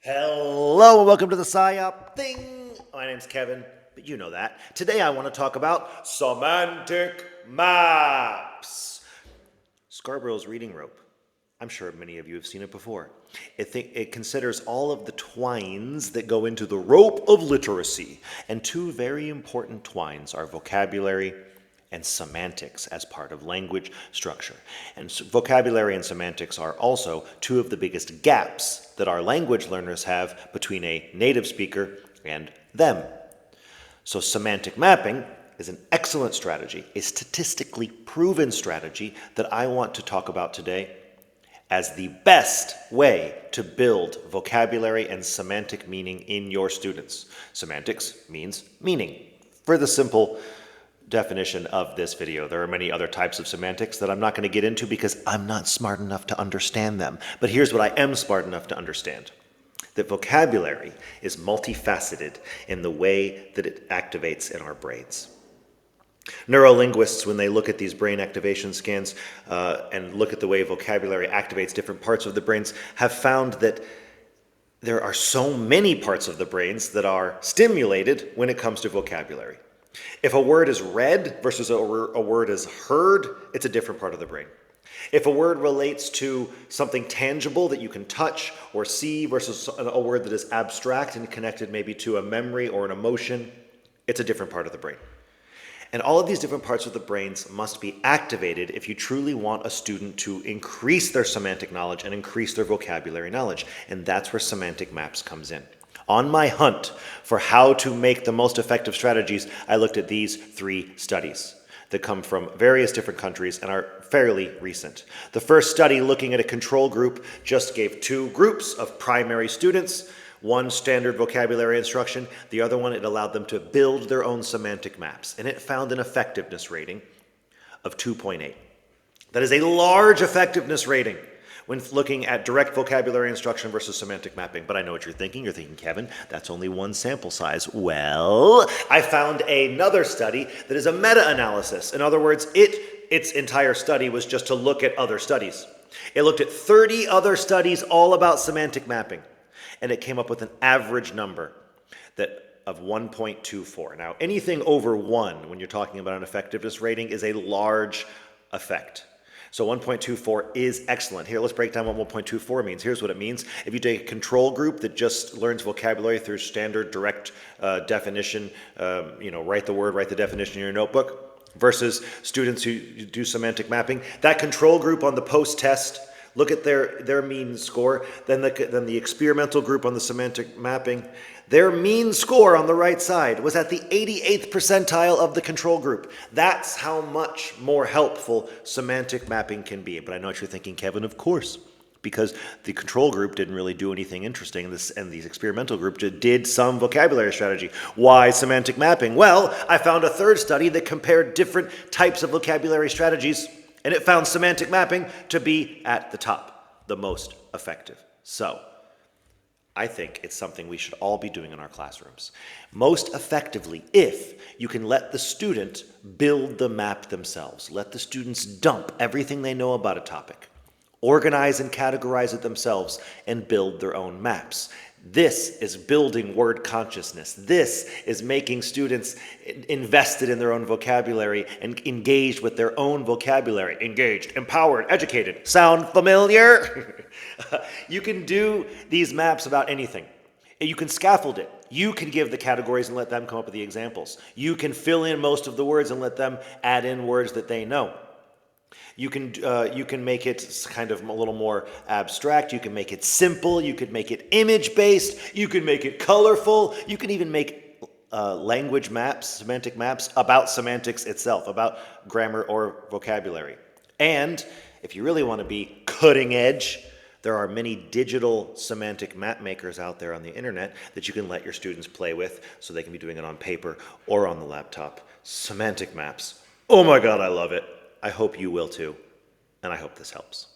Hello and welcome to the SIOP thing. My name's Kevin, but you know that. Today I want to talk about semantic maps. Scarborough's reading rope. I'm sure many of you have seen it before. It considers all of the twines that go into the rope of literacy. And two very important twines are vocabulary and semantics as part of language structure. And vocabulary and semantics are also two of the biggest gaps that our language learners have between a native speaker and them. So semantic mapping is an excellent strategy, a statistically proven strategy that I want to talk about today as the best way to build vocabulary and semantic meaning in your students. Semantics means meaning. For the simple definition of this video, there are many other types of semantics that I'm not going to get into because I'm not smart enough to understand them. But here's what I am smart enough to understand. That vocabulary is multifaceted in the way that it activates in our brains. Neurolinguists, when they look at these brain activation scans and look at the way vocabulary activates different parts of the brains, have found that there are so many parts of the brains that are stimulated when it comes to vocabulary. If a word is read versus a word is heard, it's a different part of the brain. If a word relates to something tangible that you can touch or see versus a word that is abstract and connected maybe to a memory or an emotion, it's a different part of the brain. And all of these different parts of the brains must be activated if you truly want a student to increase their semantic knowledge and increase their vocabulary knowledge. And that's where semantic maps comes in. On my hunt for how to make the most effective strategies, I looked at these 3 studies that come from various different countries and are fairly recent. The first study, looking at a control group, just gave 2 groups of primary students, one standard vocabulary instruction, the other one, it allowed them to build their own semantic maps, and it found an effectiveness rating of 2.8. That is a large effectiveness rating when looking at direct vocabulary instruction versus semantic mapping. But I know what you're thinking. You're thinking, Kevin, that's only one sample size. Well, I found another study that is a meta-analysis. In other words, its entire study was just to look at other studies. It looked at 30 other studies all about semantic mapping, and it came up with an average number of 1.24. Now, anything over 1, when you're talking about an effectiveness rating, is a large effect. So 1.24 is excellent. Here, let's break down what 1.24 means. Here's what it means. If you take a control group that just learns vocabulary through standard direct definition, write the word, write the definition in your notebook, versus students who do semantic mapping, that control group on the post-test, look at their mean score, then the experimental group on the semantic mapping, their mean score on the right side was at the 88th percentile of the control group. That's how much more helpful semantic mapping can be. But I know what you're thinking, Kevin, of course, because the control group didn't really do anything interesting, and the experimental group did some vocabulary strategy. Why semantic mapping? Well, I found a third study that compared different types of vocabulary strategies, and it found semantic mapping to be at the top, the most effective. So, I think it's something we should all be doing in our classrooms. Most effectively, if you can let the student build the map themselves. Let the students dump everything they know about a topic, organize and categorize it themselves, and build their own maps. This is building word consciousness. This is making students invested in their own vocabulary and engaged with their own vocabulary. Engaged, empowered, educated. Sound familiar? You can do these maps about anything. You can scaffold it. You can give the categories and let them come up with the examples. You can fill in most of the words and let them add in words that they know. You can make it kind of a little more abstract. You can make it simple. You could make it image-based. You can make it colorful. You can even make language maps, semantic maps about semantics itself, about grammar or vocabulary. And if you really want to be cutting edge, there are many digital semantic map makers out there on the internet that you can let your students play with so they can be doing it on paper or on the laptop. Semantic maps. Oh my God, I love it. I hope you will too, and I hope this helps.